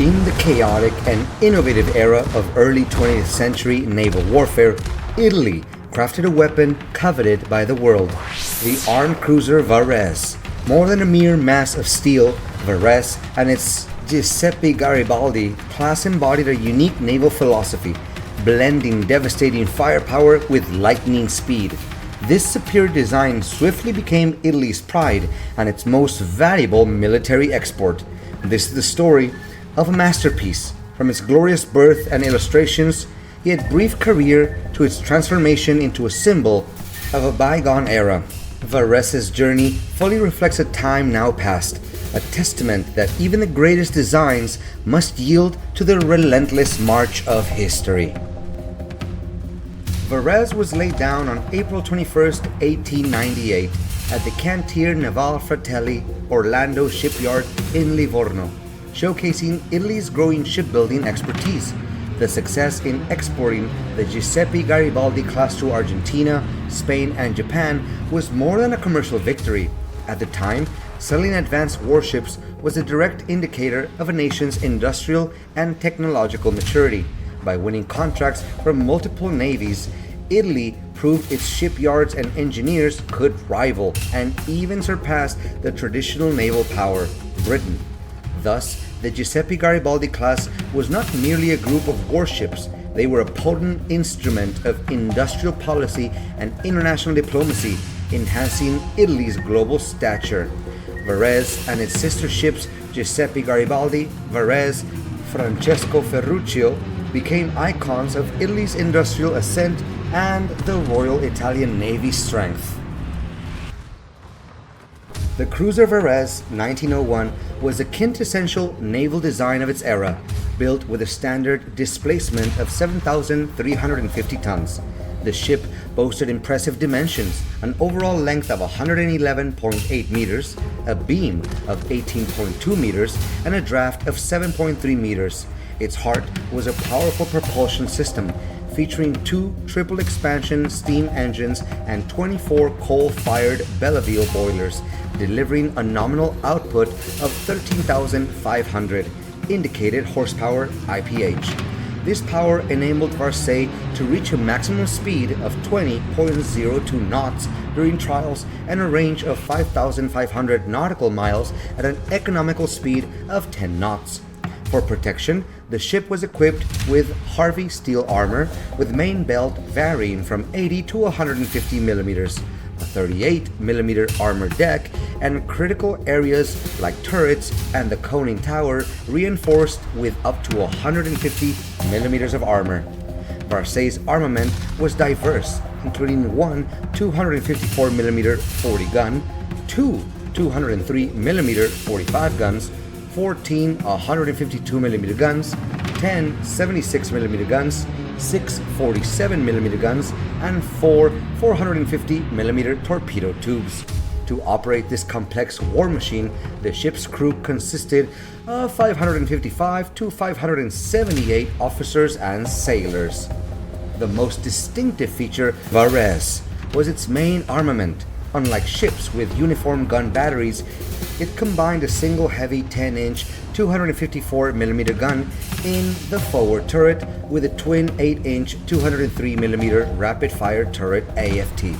In the chaotic and innovative era of early 20th century naval warfare, Italy crafted a weapon coveted by the world, the armed cruiser Varese. More than a mere mass of steel, Varese and its Giuseppe Garibaldi class embodied a unique naval philosophy, blending devastating firepower with lightning speed. This superior design swiftly became Italy's pride and its most valuable military export. This is the story of a masterpiece, from its glorious birth and illustrations, yet brief career, to its transformation into a symbol of a bygone era. Varese's journey fully reflects a time now past, a testament that even the greatest designs must yield to the relentless march of history. Varese was laid down on April 21, 1898, at the Cantiere Naval Fratelli Orlando shipyard in Livorno, showcasing Italy's growing shipbuilding expertise. The success in exporting the Giuseppe Garibaldi class to Argentina, Spain, and Japan was more than a commercial victory. At the time, selling advanced warships was a direct indicator of a nation's industrial and technological maturity. By winning contracts from multiple navies, Italy proved its shipyards and engineers could rival and even surpass the traditional naval power, Britain. Thus, the Giuseppe Garibaldi class was not merely a group of warships, they were a potent instrument of industrial policy and international diplomacy, enhancing Italy's global stature. Varese and its sister ships Giuseppe Garibaldi, Varese, Francesco Ferruccio became icons of Italy's industrial ascent and the Royal Italian Navy's strength. The cruiser Varese 1901 was a quintessential naval design of its era, built with a standard displacement of 7,350 tons. The ship boasted impressive dimensions, an overall length of 111.8 meters, a beam of 18.2 meters, and a draft of 7.3 meters. Its heart was a powerful propulsion system, featuring 2 triple expansion steam engines and 24 coal-fired Belleville boilers, delivering a nominal output of 13,500 indicated horsepower IPH. This power enabled Varese to reach a maximum speed of 20.02 knots during trials and a range of 5,500 nautical miles at an economical speed of 10 knots. For protection, the ship was equipped with Harvey steel armor with main belt varying from 80 to 150 millimeters, a 38 millimeter armor deck, and critical areas like turrets and the conning tower reinforced with up to 150 millimeters of armor. Varese's armament was diverse, including one 254 millimeter 40 gun, two 203 millimeter 45 guns, 14 152mm guns, 10 76mm guns, 6 47mm guns, and 4 450mm torpedo tubes. To operate this complex war machine, the ship's crew consisted of 555 to 578 officers and sailors. The most distinctive feature of Varese was its main armament. Unlike ships with uniform gun batteries, it combined a single heavy 10-inch 254mm gun in the forward turret with a twin 8-inch 203mm rapid-fire turret AFT.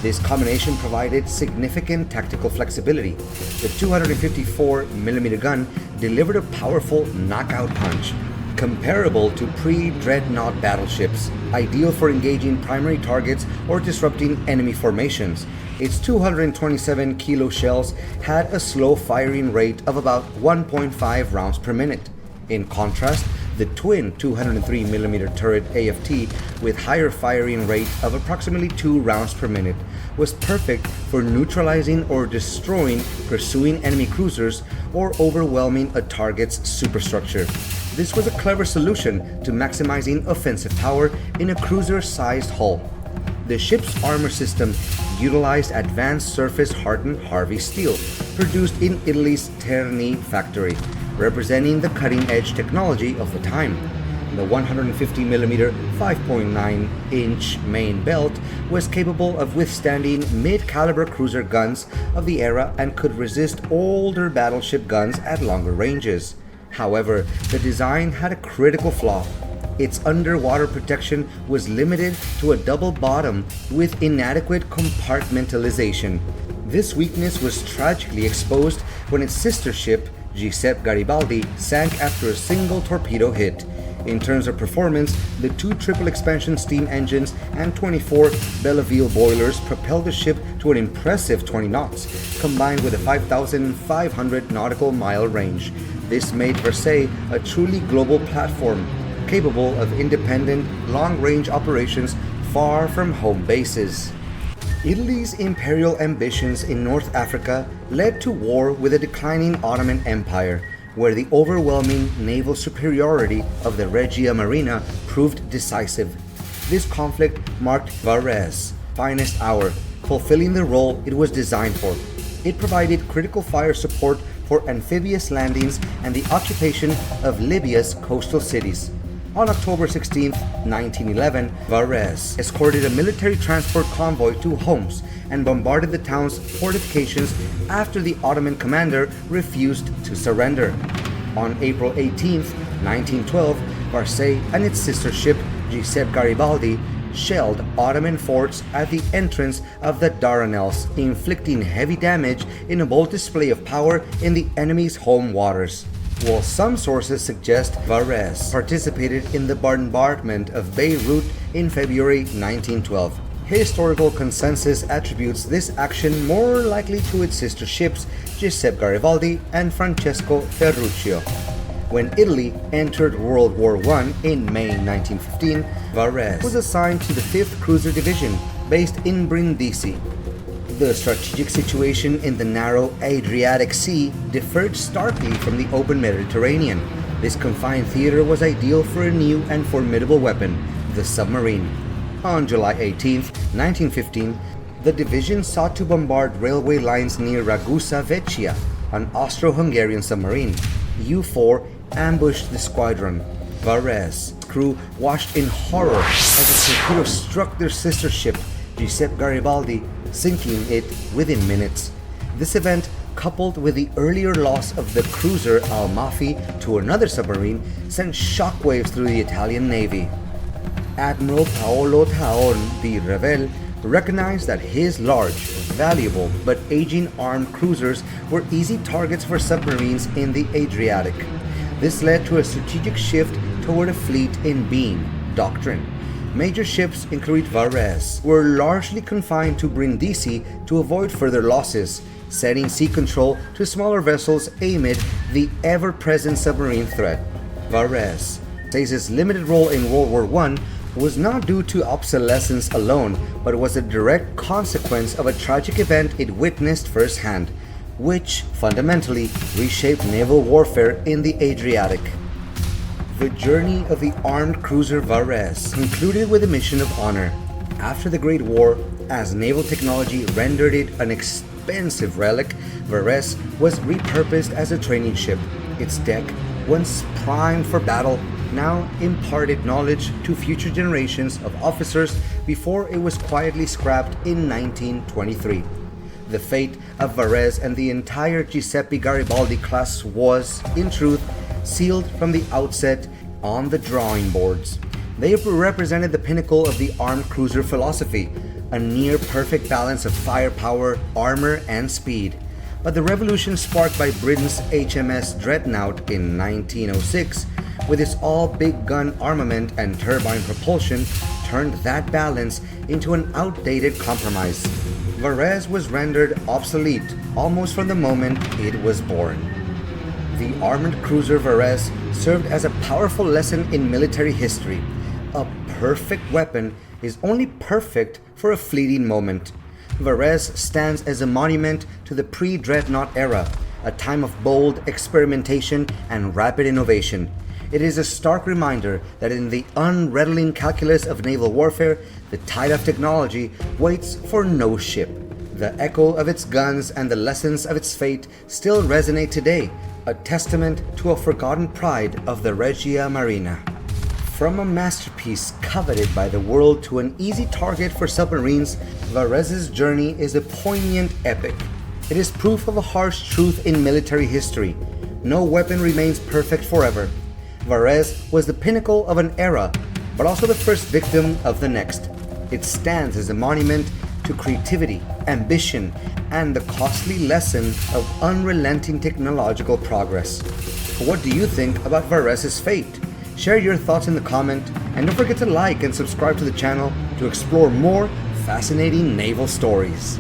This combination provided significant tactical flexibility. The 254mm gun delivered a powerful knockout punch, comparable to pre-dreadnought battleships, ideal for engaging primary targets or disrupting enemy formations. Its 227 kilo shells had a slow firing rate of about 1.5 rounds per minute. In contrast, the twin 203mm turret AFT with higher firing rate of approximately 2 rounds per minute was perfect for neutralizing or destroying pursuing enemy cruisers or overwhelming a target's superstructure. This was a clever solution to maximizing offensive power in a cruiser-sized hull. The ship's armor system utilized advanced surface-hardened Harvey steel, produced in Italy's Terni factory, representing the cutting-edge technology of the time. The 150mm 5.9-inch main belt was capable of withstanding mid-caliber cruiser guns of the era and could resist older battleship guns at longer ranges. However, the design had a critical flaw. Its underwater protection was limited to a double bottom with inadequate compartmentalization. This weakness was tragically exposed when its sister ship, Giuseppe Garibaldi, sank after a single torpedo hit. In terms of performance, the two triple expansion steam engines and 24 Belleville boilers propelled the ship to an impressive 20 knots, combined with a 5,500 nautical mile range. This made Varese a truly global platform, capable of independent, long-range operations far from home bases. Italy's imperial ambitions in North Africa led to war with the declining Ottoman Empire, where the overwhelming naval superiority of the Regia Marina proved decisive. This conflict marked Varese's finest hour, fulfilling the role it was designed for. It provided critical fire support for amphibious landings and the occupation of Libya's coastal cities. On October 16, 1911, Varese escorted a military transport convoy to Homs and bombarded the town's fortifications after the Ottoman commander refused to surrender. On April 18, 1912, Varese and its sister ship, Giuseppe Garibaldi, shelled Ottoman forts at the entrance of the Dardanelles, inflicting heavy damage in a bold display of power in the enemy's home waters. While some sources suggest Varese participated in the bombardment of Beirut in February 1912, historical consensus attributes this action more likely to its sister ships Giuseppe Garibaldi and Francesco Ferruccio. When Italy entered World War I in May 1915, Varese was assigned to the 5th Cruiser Division, based in Brindisi. The strategic situation in the narrow Adriatic Sea differed starkly from the open Mediterranean. This confined theater was ideal for a new and formidable weapon, the submarine. On July 18, 1915, the division sought to bombard railway lines near Ragusa Vecchia. An Austro-Hungarian submarine, U-4, ambushed the squadron. Varese's crew watched in horror as a torpedo struck their sister ship, Giuseppe Garibaldi, sinking it within minutes. This event, coupled with the earlier loss of the cruiser Almafi to another submarine, sent shockwaves through the Italian Navy. Admiral Paolo Taon di Revel recognized that his large, valuable, but aging armed cruisers were easy targets for submarines in the Adriatic. This led to a strategic shift toward a fleet in beam doctrine. Major ships, including Varese, were largely confined to Brindisi to avoid further losses, setting sea control to smaller vessels amid the ever-present submarine threat. Varese's limited role in World War I was not due to obsolescence alone, but was a direct consequence of a tragic event it witnessed firsthand, which fundamentally reshaped naval warfare in the Adriatic. The journey of the armed cruiser Varese concluded with a mission of honor. After the Great War, as naval technology rendered it an expensive relic, Varese was repurposed as a training ship. Its deck, once primed for battle, now imparted knowledge to future generations of officers before it was quietly scrapped in 1923. The fate of Varese and the entire Giuseppe Garibaldi class was, in truth, sealed from the outset on the drawing boards. They represented the pinnacle of the armed cruiser philosophy, a near-perfect balance of firepower, armor, and speed. But the revolution sparked by Britain's HMS Dreadnought in 1906, with its all-big gun armament and turbine propulsion, turned that balance into an outdated compromise. Varese was rendered obsolete almost from the moment it was born. The armored cruiser Varese served as a powerful lesson in military history. A perfect weapon is only perfect for a fleeting moment. Varese stands as a monument to the pre-dreadnought era, a time of bold experimentation and rapid innovation. It is a stark reminder that in the unraveling calculus of naval warfare, the tide of technology waits for no ship. The echo of its guns and the lessons of its fate still resonate today, a testament to a forgotten pride of the Regia Marina. From a masterpiece coveted by the world to an easy target for submarines, Varese's journey is a poignant epic. It is proof of a harsh truth in military history. no weapon remains perfect forever. Varese was the pinnacle of an era, but also the first victim of the next. It stands as a monument to creativity, ambition, and the costly lesson of unrelenting technological progress. What do you think about Varese's fate? Share your thoughts in the comment, and don't forget to like and subscribe to the channel to explore more fascinating naval stories.